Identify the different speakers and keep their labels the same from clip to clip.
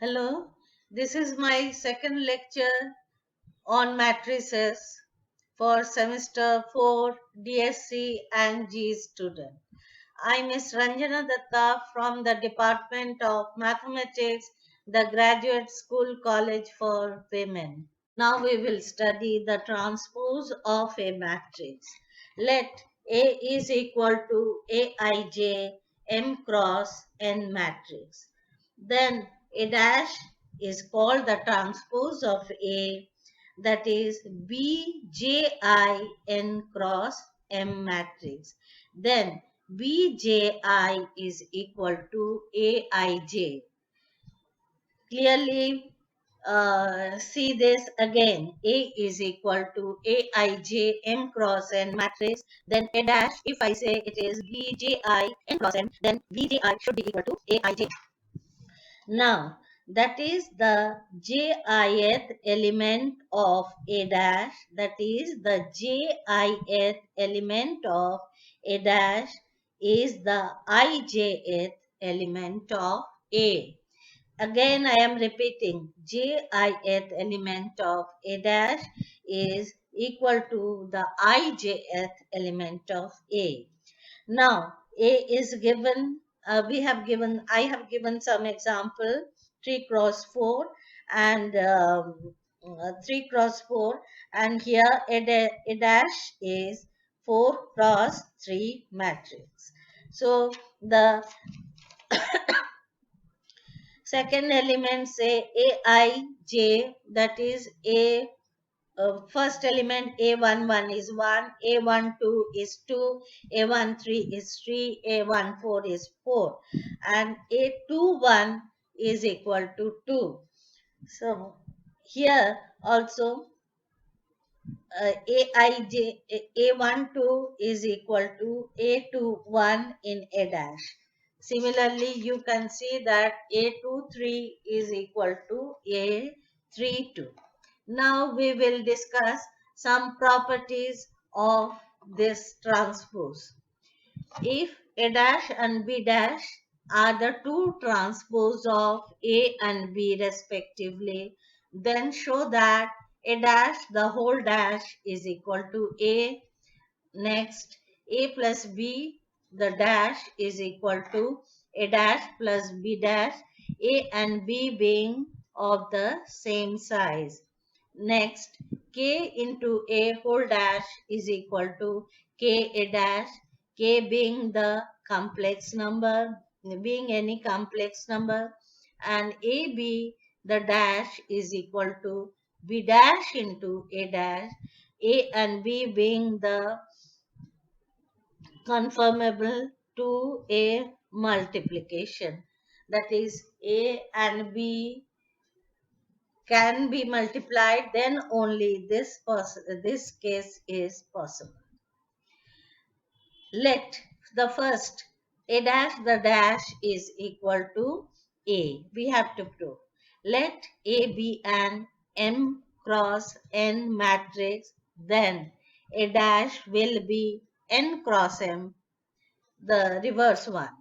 Speaker 1: Hello, this is my second lecture on matrices for semester 4 DSC and G student. I'm Ms. Ranjana Datta from the Department of Mathematics, the Graduate School College for Women. Now we will study the transpose of a matrix. Let A is equal to Aij M cross N matrix. Then A dash is called the transpose of A, that is Bijin cross M matrix. Then Bji is equal to Aij. Clearly see this again. A is equal to Aij M cross N matrix. Then A dash, if I say it is Bji M cross N, then Bji should be equal to Aij. Now, that is the jith element of A dash, that is the jith element of A dash is the ijth element of A. Again, I am repeating, jith element of A dash is equal to the ijth element of A. Now, A is given, I have given some example, 3 cross 4 and 3 cross 4, and here A dash is 4 cross 3 matrix. So, the second element say Aij, that is first element A11 is 1, A12 is 2, A13 is 3, A14 is 4, and A21 is equal to 2. So here also A12 is equal to A21 in A dash. Similarly, you can see that A23 is equal to A32. Now we will discuss some properties of this transpose. If A dash and B dash are the two transpose of A and B respectively, then show that A dash the whole dash is equal to A. Next, A plus B the dash is equal to A dash plus B dash, A and B being of the same size. Next, K into A whole dash is equal to K A dash, K being the complex number, being any complex number, and AB the dash is equal to B dash into A dash, A and B being the conformable to a multiplication. That is, A and B can be multiplied, then only this case is possible. Let the first A dash the dash is equal to A. We have to prove. Let A be an M cross N matrix, then A dash will be N cross M, the reverse one.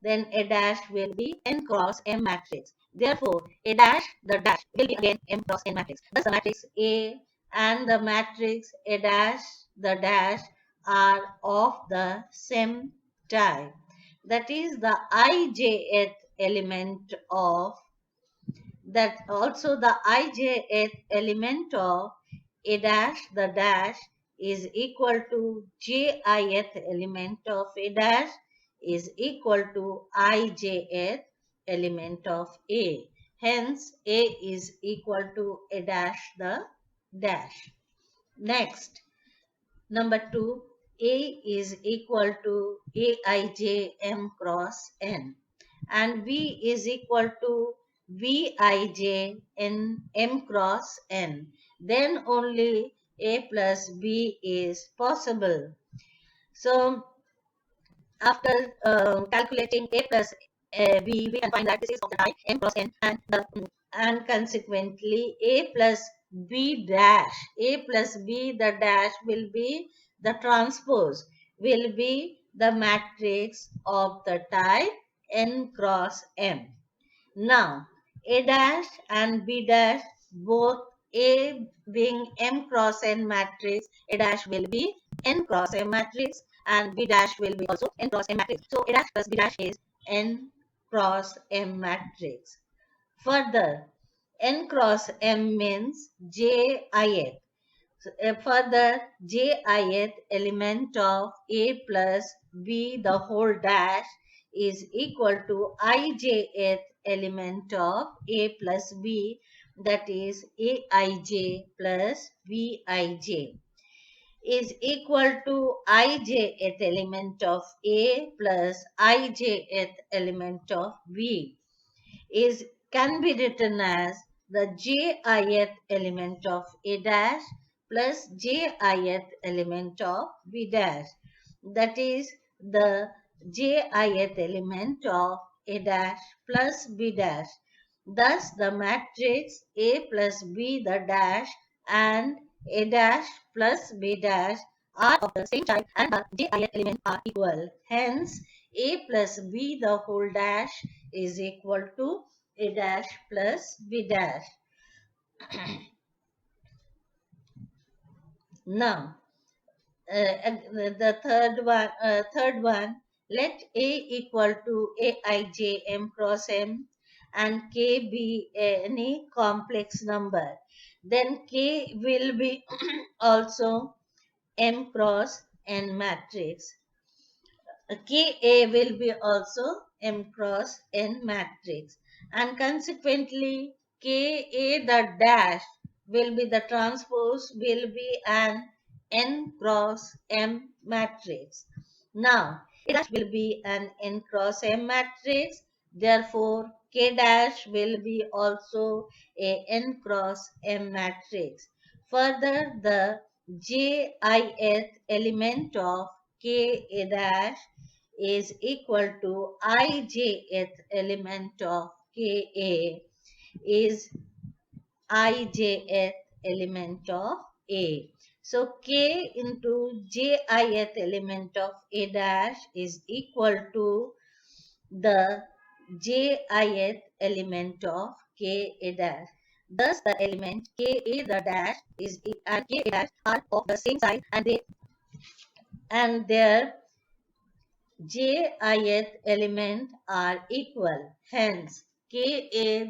Speaker 1: Then A dash will be N cross M matrix. Therefore, A dash, the dash, will be again M cross N matrix. Thus, the matrix A and the matrix A dash, the dash, are of the same type. That is the ijth element of, that also the ijth element of A dash, the dash, is equal to jith element of A dash is equal to ijth element of A. Hence, A is equal to A dash the dash. Next, number 2, A is equal to Aij M cross N, and B is equal to Bij in M cross N. Then only A plus B is possible. So after calculating A plus B, we can find that this is of the type M cross N, and consequently A plus B dash, A plus B the dash will be the transpose, will be the matrix of the type N cross M. Now, A dash and B dash, both A being M cross N matrix, A dash will be N cross M matrix and B dash will be also N cross M matrix. So A dash plus B dash is N cross M matrix. Further, N cross M means JIth. Further, JIth element of A plus B the whole dash is equal to ijth element of A plus B, that is Aij plus Bij, is equal to ijth element of A plus ijth element of B, is can be written as the jith element of A dash plus jith element of B dash. That is the jith element of A dash plus B dash. Thus, the matrix A plus B the dash and A dash plus B dash are of the same type and the jith element are equal. Hence, A plus B the whole dash is equal to A dash plus B dash. Now, the third one, let A equal to Aij M cross M and K be any complex number. Then K will be also M cross N matrix. Ka will be also M cross N matrix, and consequently Ka the dash will be the transpose will be an N cross M matrix. Now A dash will be an N cross M matrix, therefore K dash will be also a N cross M matrix. Further, the jith element of Ka dash is equal to ijth element of Ka is ijth element of A. So K into jith element of A dash is equal to the jith element of Ka dash. Thus, the element Ka the dash is and Ka dash are of the same size and their jith element are equal. Hence, Ka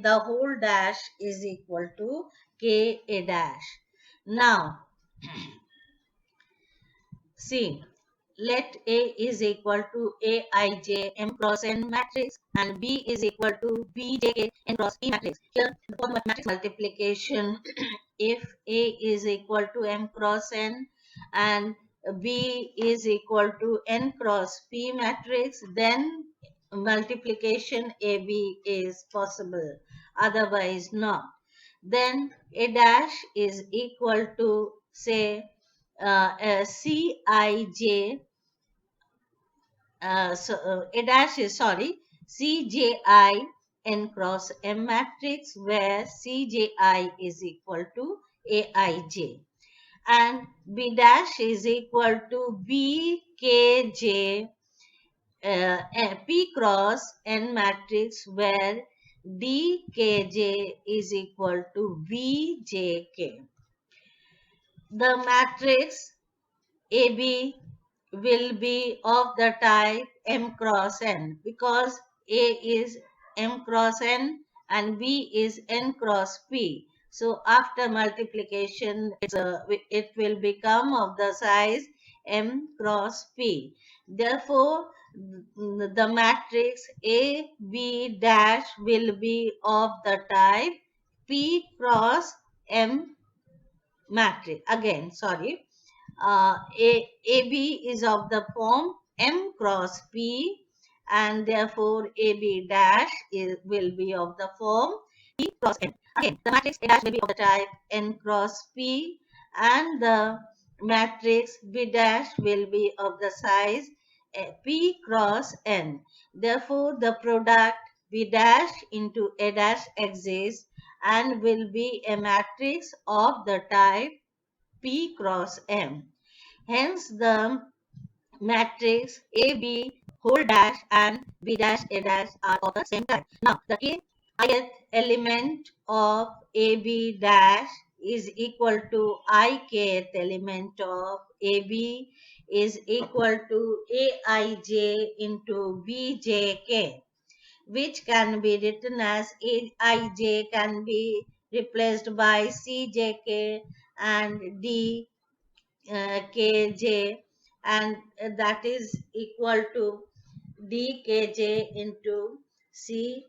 Speaker 1: the whole dash is equal to Ka dash. Now, see, let A is equal to Aij M cross N matrix and B is equal to Bjk N cross P matrix. Here, the form of matrix multiplication, if A is equal to M cross N and B is equal to N cross P matrix, then multiplication AB is possible, otherwise not. Then A dash is equal to, say, Cij, A dash is, sorry, Cji N cross M matrix, where Cji is equal to Aij, and B dash is equal to Bkj P cross N matrix, where Dkj is equal to Bjk. The matrix AB will be of the type M cross N, because A is M cross N and B is N cross P. So after multiplication, it will become of the size M cross P. Therefore, the matrix A B dash will be of the type P cross M matrix. Again, sorry, AB is of the form M cross P, and therefore AB dash will be of the form P cross N. Again, the matrix A dash will be of the type N cross P, and the matrix B dash will be of the size P cross N. Therefore, the product B dash into A dash exists and will be a matrix of the type P cross M. Hence, the matrix AB whole dash and B dash A dash are of the same type. Now, the K ith element of AB dash is equal to ikth element of AB is equal to aij into bjk, which can be written as aij can be replaced by cjk and dkj, and that is equal to dkj into ci,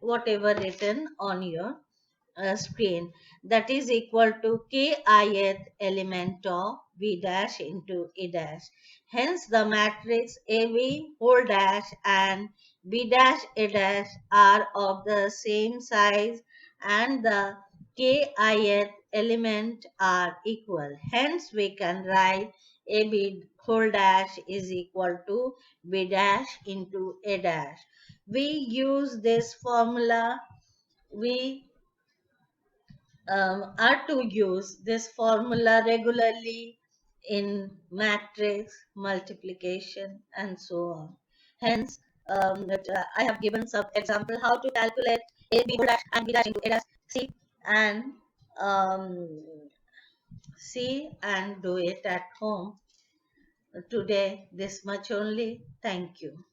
Speaker 1: whatever written on your screen, that is equal to kith element of B dash into A dash. Hence, the matrix AB whole dash and B dash A dash are of the same size, and the kith element are equal. Hence, we can write AB whole dash is equal to B dash into A dash. We use this formula. We are to use this formula regularly in matrix multiplication and so on. Hence, I have given some example how to calculate a b dash and b dash into a dash. And um, see and do it at home. Today, this much only. Thank you.